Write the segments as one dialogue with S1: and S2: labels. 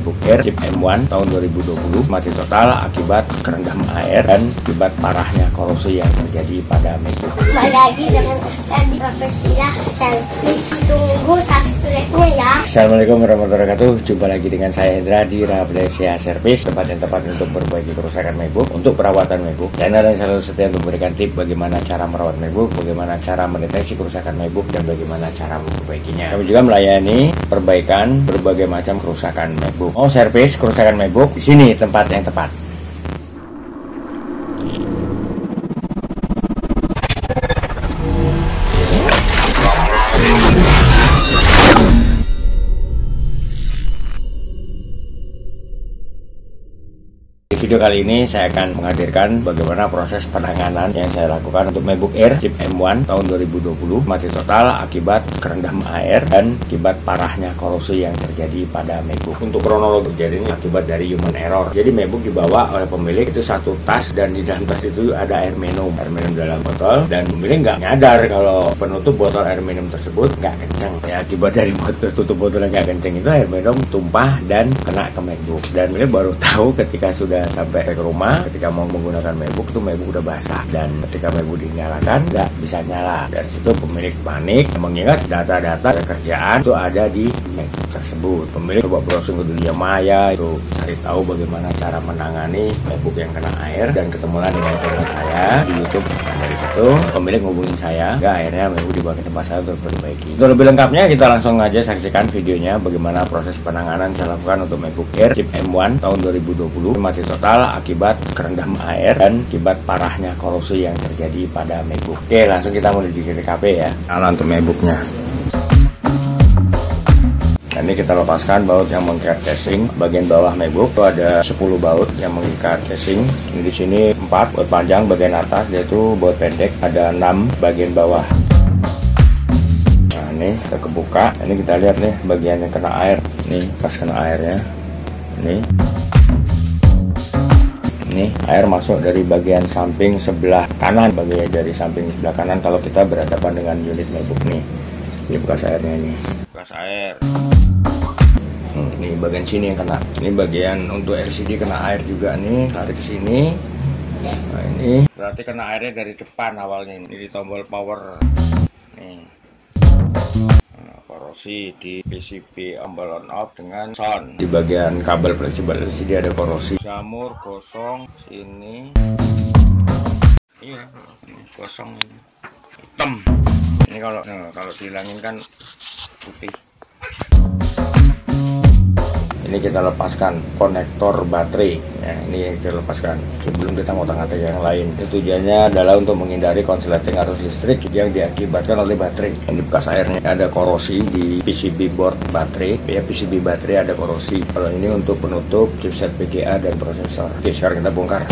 S1: MacBook Air chip M1 tahun 2020 mati total akibat kerendam air dan akibat parahnya korosi yang terjadi pada MacBook.
S2: Kembali lagi dengan di Profesia Selfish. Tunggu subscribe-nya ya.
S1: Assalamualaikum warahmatullahi wabarakatuh. Jumpa lagi dengan saya Hendra di Rafflesia Service, tempat yang tepat untuk memperbaiki kerusakan MacBook, untuk perawatan MacBook. Channel yang selalu setia untuk memberikan tips bagaimana cara merawat MacBook, bagaimana cara mendeteksi kerusakan MacBook, dan bagaimana cara memperbaikinya. Kami juga melayani perbaikan berbagai macam kerusakan MacBook. Mau servis kerusakan MacBook? Di sini tempat yang tepat. Di video kali ini saya akan menghadirkan bagaimana proses penanganan yang saya lakukan untuk MacBook Air chip M1 tahun 2020 mati total akibat kerendam air dan akibat parahnya korosi yang terjadi pada MacBook. Untuk kronologi kejadian ini akibat dari human error. Jadi MacBook dibawa oleh pemilik itu satu tas, dan di dalam tas itu ada air minum dalam botol, dan pemilik nggak nyadar kalau penutup botol air minum tersebut nggak kenceng. Ya, akibat dari tutup botol yang nggak kenceng itu air minum tumpah dan kena ke MacBook, dan pemilik baru tahu ketika sudah sampai ke rumah. Ketika mau menggunakan MacBook tuh MacBook udah basah, dan ketika MacBook dinyalakan nggak bisa nyala. Dari situ pemilik panik, mengingat data-data kerjaan itu ada di MacBook tersebut. Pemilik coba browsing ke dunia maya itu cari tahu bagaimana cara menangani MacBook yang kena air, dan ketemulah dengan channel saya di YouTube. Nah, dari situ pemilik ngubungin saya, akhirnya MacBook dibawa ke tempat saya untuk diperbaiki. Untuk lebih lengkapnya kita langsung aja saksikan videonya bagaimana proses penanganan saya lakukan untuk MacBook Air chip M1 tahun 2020 mati total akibat kerendam air dan akibat parahnya korosi yang terjadi pada MacBook. Oke, langsung kita menuju ke TKP ya. Nyala untuk MacBooknya. Nah, ini kita lepaskan baut yang mengikat casing. Bagian bawah MacBook itu ada 10 baut yang mengikat casing. Ini di sini 4 baut panjang bagian atas, yaitu baut pendek ada 6 bagian bawah. Nah, ini kita kebuka. Ini kita lihat nih bagian yang kena air. Nih pas kena airnya. Ini air masuk dari bagian samping sebelah kanan, bagian dari samping sebelah kanan kalau kita berhadapan dengan unit MacBook nih. Ini bekas airnya nih. Bekas air. Ini bagian sini yang kena. Ini bagian untuk LCD kena air juga nih. Tarik ke sini. Nah, ini berarti kena airnya dari depan awalnya. Ini di tombol power. Nih. Korosi di PCB on off dengan sound. Di bagian kabel fleksibel LCD ada korosi. Jamur gosong sini. Iya, gosong ini. Hitam. Ini kalau dihilangin kan putih. Ini kita lepaskan konektor baterai. Nah, ini kita lepaskan sebelum kita ngotak-ngatik yang lain. Itu tujuannya adalah untuk menghindari konsleting arus listrik yang diakibatkan oleh baterai. Ini bekas airnya, ada korosi di PCB board baterai. Ya, PCB baterai ada korosi. Kalau ini untuk penutup chipset VGA dan prosesor. Oke, sekarang kita bongkar.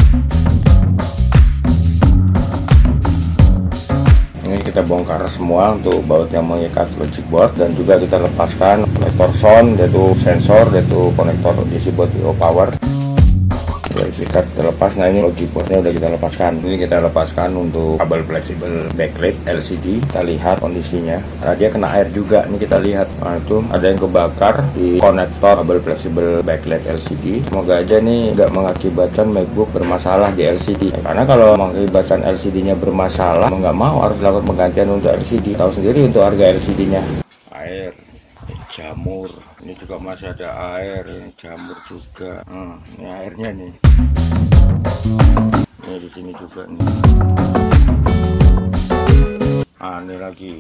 S1: Ini kita bongkar semua untuk baut yang mengikat logic board, dan juga kita lepaskan konektor sound, yaitu sensor, yaitu konektor DC buat IO power. Kita lepas. Nah, ini logic boardnya udah kita lepaskan. Ini kita lepaskan untuk kabel fleksibel backlight LCD. Kita lihat kondisinya, karena dia kena air juga. Ini kita lihat, nah itu ada yang kebakar di konektor kabel fleksibel backlight LCD. Semoga aja nih nggak mengakibatkan MacBook bermasalah di LCD. Karena kalau mengakibatkan LCD-nya bermasalah, mau nggak mau harus lakukan penggantian untuk LCD. Tahu sendiri untuk harga LCD-nya. Air, jamur, ini juga masih ada air, jamur juga. Ini airnya nih. Ini di sini juga nih. Ini lagi.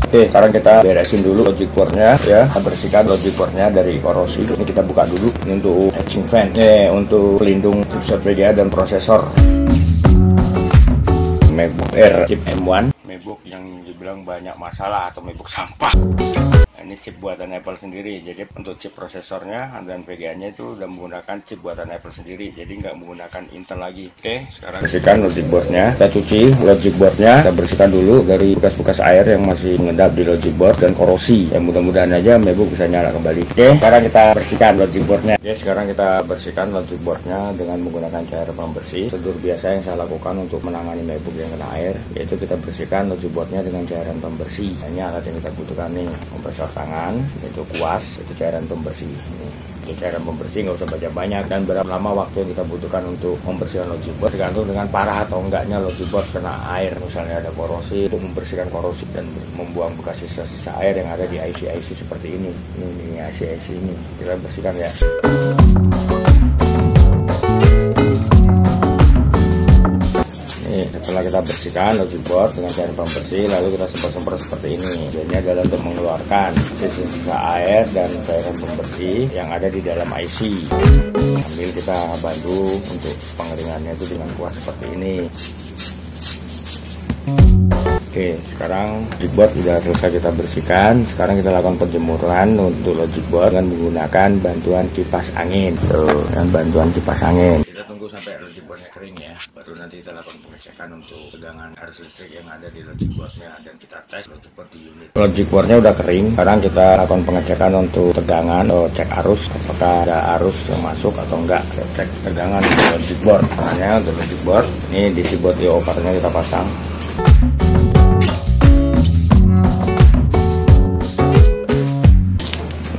S1: Oke, sekarang kita beresin dulu logic boardnya ya. Kita bersihkan logic boardnya dari korosi. Ini kita buka dulu. Ini untuk heatsink fan. Ini untuk pelindung chipset VGA dan prosesor. MacBook Air chip M1, MacBook yang dibilang banyak masalah atau MacBook sampah. Ini chip buatan Apple sendiri, jadi untuk chip prosesornya dan VGA-nya itu udah menggunakan chip buatan Apple sendiri, jadi nggak menggunakan Intel lagi. Oke, sekarang bersihkan logic boardnya. Kita cuci logic boardnya, kita bersihkan dulu dari bekas-bekas air yang masih mengendap di logic board dan korosi. Yang mudah-mudahan aja MacBook bisa nyala kembali. Oke, sekarang kita bersihkan logic boardnya. Oke, sekarang kita bersihkan logic boardnya dengan menggunakan cairan pembersih. Prosedur biasa yang saya lakukan untuk menangani MacBook yang kena air, yaitu kita bersihkan logic boardnya dengan cairan pembersih. Ini alat yang kita butuhkan nih, kompresor tangan, itu kuas, itu cairan pembersih. Itu cairan pembersih, nggak usah banyak-banyak. Dan berapa lama waktu yang kita butuhkan untuk membersihkan logic board tergantung dengan parah atau enggaknya logic board kena air. Misalnya ada korosi, untuk membersihkan korosi dan membuang bekas sisa-sisa air yang ada di IC-IC seperti ini. Ini IC-IC ini kita bersihkan ya. Setelah kita bersihkan logic board dengan cairan pembersih, lalu kita semprot-semprot seperti ini. Ini adalah untuk mengeluarkan sisa-sisa air dan cairan pembersih yang ada di dalam IC. Sambil kita bantu untuk pengeringannya itu dengan kuas seperti ini. Oke, sekarang logic board sudah selesai kita bersihkan. Sekarang kita lakukan penjemuran untuk logic board dengan menggunakan bantuan kipas angin. Tuh, dengan bantuan kipas angin. Kita tunggu sampai logic boardnya kering ya, baru nanti kita lakukan pengecekan untuk tegangan arus listrik yang ada di logic boardnya dan kita tes logic board di unit. Logic boardnya udah kering. Sekarang kita lakukan pengecekan untuk tegangan, cek arus, apakah ada arus yang masuk atau enggak. Kita cek tegangan untuk logic board. Caranya untuk logic board, ini DC board overnya kita pasang.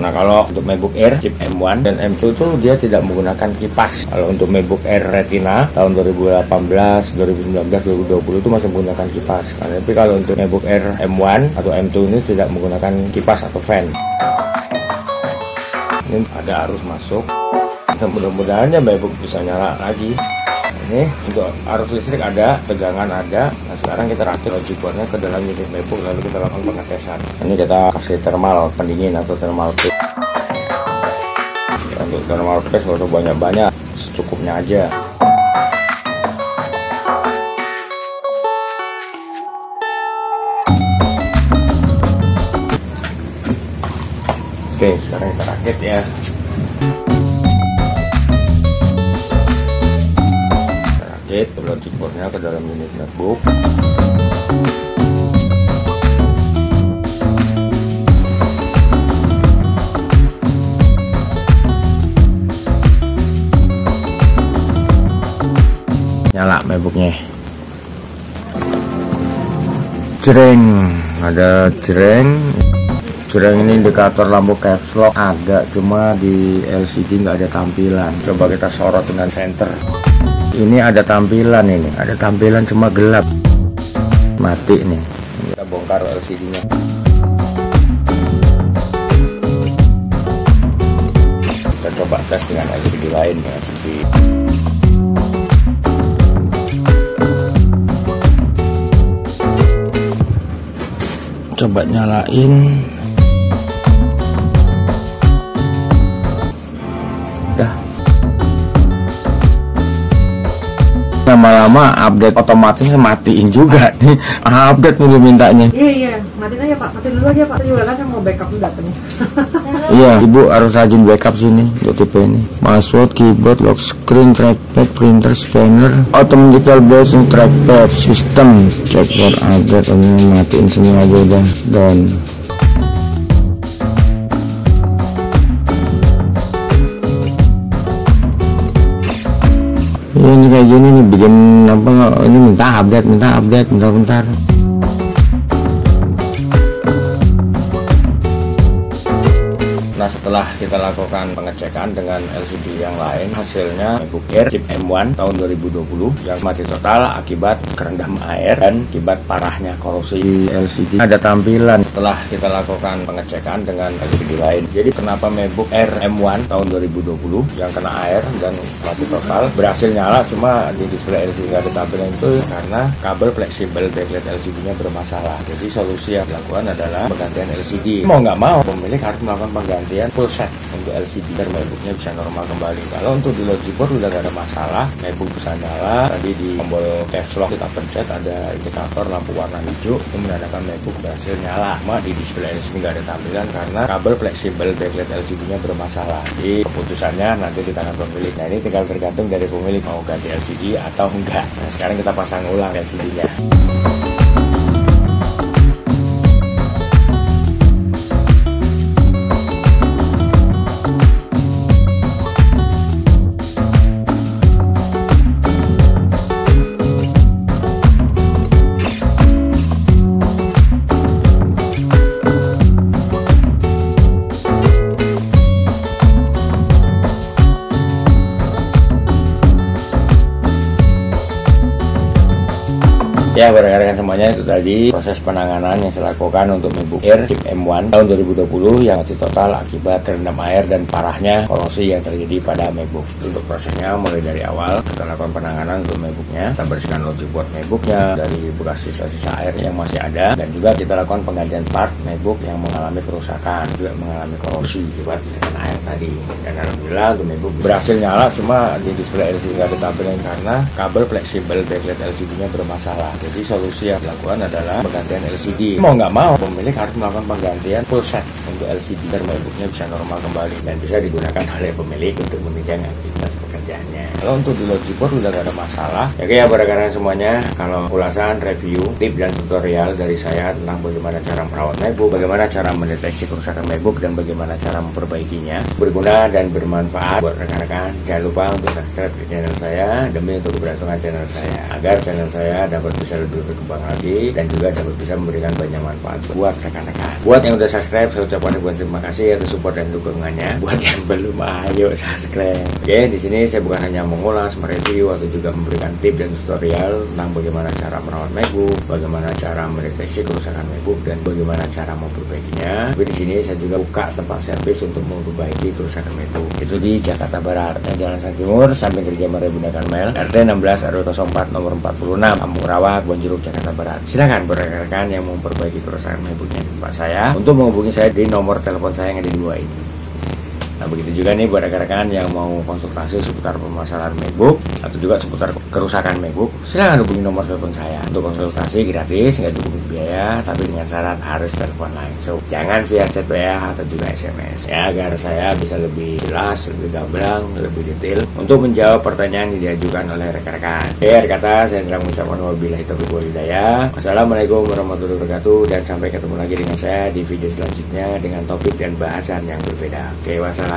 S1: Nah, kalau untuk MacBook Air chip M1 dan M2 itu dia tidak menggunakan kipas. Kalau untuk MacBook Air Retina tahun 2018, 2019, 2020 itu masih menggunakan kipas. Tapi kalau untuk MacBook Air M1 atau M2 ini tidak menggunakan kipas atau fan. Ini ada arus masuk. Dan mudah-mudahan ya MacBook bisa nyala lagi. Ini untuk arus listrik ada, tegangan ada. Nah, sekarang kita rakit logic boardnya ke dalam unit MacBook, lalu kita lakukan pengetesan. Ini kita kasih thermal pendingin atau thermal paste. Ya, untuk thermal paste nggak usah banyak-banyak, secukupnya aja. Oke, sekarang kita rakit ya. Logic boardnya ke dalam unit MacBook. Nyala MacBooknya. Jreng, ada jreng. Jreng ini indikator lampu caps lock ada, cuma di LCD nggak ada tampilan. Coba kita sorot dengan senter. Ini ada tampilan, ini ada tampilan cuma gelap, mati nih. Kita bongkar LCD-nya. Kita coba tes dengan LCD lain ya. Coba nyalain. Dah. Lama-lama update otomatis matiin juga nih. Update dulu mintanya.
S3: Iya, matiin aja Pak, matiin dulu aja Pak. Juga kan saya mau backup datanya.
S1: Iya, Ibu harus rajin backup sini untuk tipe ini. Password, keyboard, lock screen, trackpad, printer, scanner, automatic browsing, trackpad, system, check for update. Ini matiin semua aja udah. Dan ini kayak gini nih, bikin apa, ini minta update bentar. Nah, setelah kita lakukan pengecekan dengan LCD yang lain, hasilnya MacBook Air chip M1 tahun 2020 yang mati total akibat kerendam air dan akibat parahnya korosi LCD. Ada tampilan setelah kita lakukan pengecekan dengan LCD lain. Jadi kenapa MacBook Air M1 tahun 2020 yang kena air dan mati total berhasil nyala, cuma di display LCD nggak ada tampilan itu karena kabel fleksibel backlight LCD-nya bermasalah. Jadi solusi yang dilakukan adalah penggantian LCD. Mau nggak mau pemilik harus melakukan penggantian full set untuk LCD biar MacBooknya bisa normal kembali. Kalau untuk di logic board udah gak ada masalah, MacBook bisa nyala. Tadi di tombol caps lock kita pencet ada indikator lampu warna hijau, itu menandakan MacBook berhasil nyala. Cuma di display LCD gak ada tampilan karena kabel fleksibel backlight LCD-nya bermasalah. Jadi keputusannya nanti di tangan pemilik. Nah, ini tinggal tergantung dari pemilik mau ganti LCD atau enggak. Nah, sekarang kita pasang ulang LCD-nya. Ya, rekan-rekan semuanya, itu tadi proses penanganan yang saya lakukan untuk MacBook Air chip M1 tahun 2020 yang mati total akibat terendam air dan parahnya korosi yang terjadi pada MacBook. Untuk prosesnya mulai dari awal kita lakukan penanganan untuk MacBooknya, kita bersihkan logic board MacBooknya dari bekas sisa-sisa air yang masih ada, dan juga kita lakukan penggantian part MacBook yang mengalami kerusakan, juga mengalami korosi akibat terkena air tadi. Dan alhamdulillah untuk MacBook berhasil nyala, cuma di display LCD nggak ditampilkan karena kabel fleksibel backlight LCD-nya bermasalah. Jadi solusi yang dilakukan adalah penggantian LCD. Mau nggak mau pemilik harus melakukan penggantian full set untuk LCD agar MacBooknya bisa normal kembali dan bisa digunakan oleh pemilik untuk menunjang aktivitas pekerjaannya. Kalau untuk di logic board udah gak ada masalah. Ya kayak rekan-rekan semuanya, kalau ulasan, review, tip dan tutorial dari saya tentang bagaimana cara merawat MacBook, bagaimana cara mendeteksi kerusakan MacBook, dan bagaimana cara memperbaikinya berguna dan bermanfaat buat rekan-rekan. Jangan lupa untuk subscribe di channel saya demi untuk keberlangsungan channel saya, agar channel saya dapat bisa lebih berkembang lagi dan juga dapat bisa memberikan banyak manfaat buat rekan-rekan. Buat yang udah subscribe, saya ucapkan terima kasih atas support dan dukungannya. Buat yang belum, ayo subscribe. Oke, di sini saya bukan hanya mengulas, mereview, atau juga memberikan tips dan tutorial tentang bagaimana cara merawat MacBook, bagaimana cara mendeteksi kerusakan MacBook, dan bagaimana cara memperbaikinya. Tapi di sini saya juga buka tempat servis untuk memperbaiki kerusakan MacBook. Itu di Jakarta Barat, Jalan Sang Timur, samping Gereja Maria Bunda Karmel, RT 16 RW 04 nomor 46, Kampung Rawa, Kebonjeruk, Jakarta Barat. Silakan rekan-rekan yang memperbaiki kerusakan MacBooknya di tempat saya untuk menghubungi saya di nomor telepon saya yang ada di bawah ini. Nah, begitu juga nih buat rekan-rekan yang mau konsultasi seputar permasalahan MacBook atau juga seputar kerusakan MacBook, silahkan hubungi nomor telepon saya. Untuk konsultasi gratis, nggak cukup biaya, tapi dengan syarat harus telepon langsung. Jangan via chat WA atau juga SMS, ya, agar saya bisa lebih jelas, lebih gamblang, lebih detail untuk menjawab pertanyaan yang diajukan oleh rekan-rekan. Oke, kata saya telah mengucapkan wabillahi taufiq wal hidayah. Wassalamualaikum warahmatullahi wabarakatuh, dan sampai ketemu lagi dengan saya di video selanjutnya dengan topik dan bahasan yang berbeda. Oke, wassalam.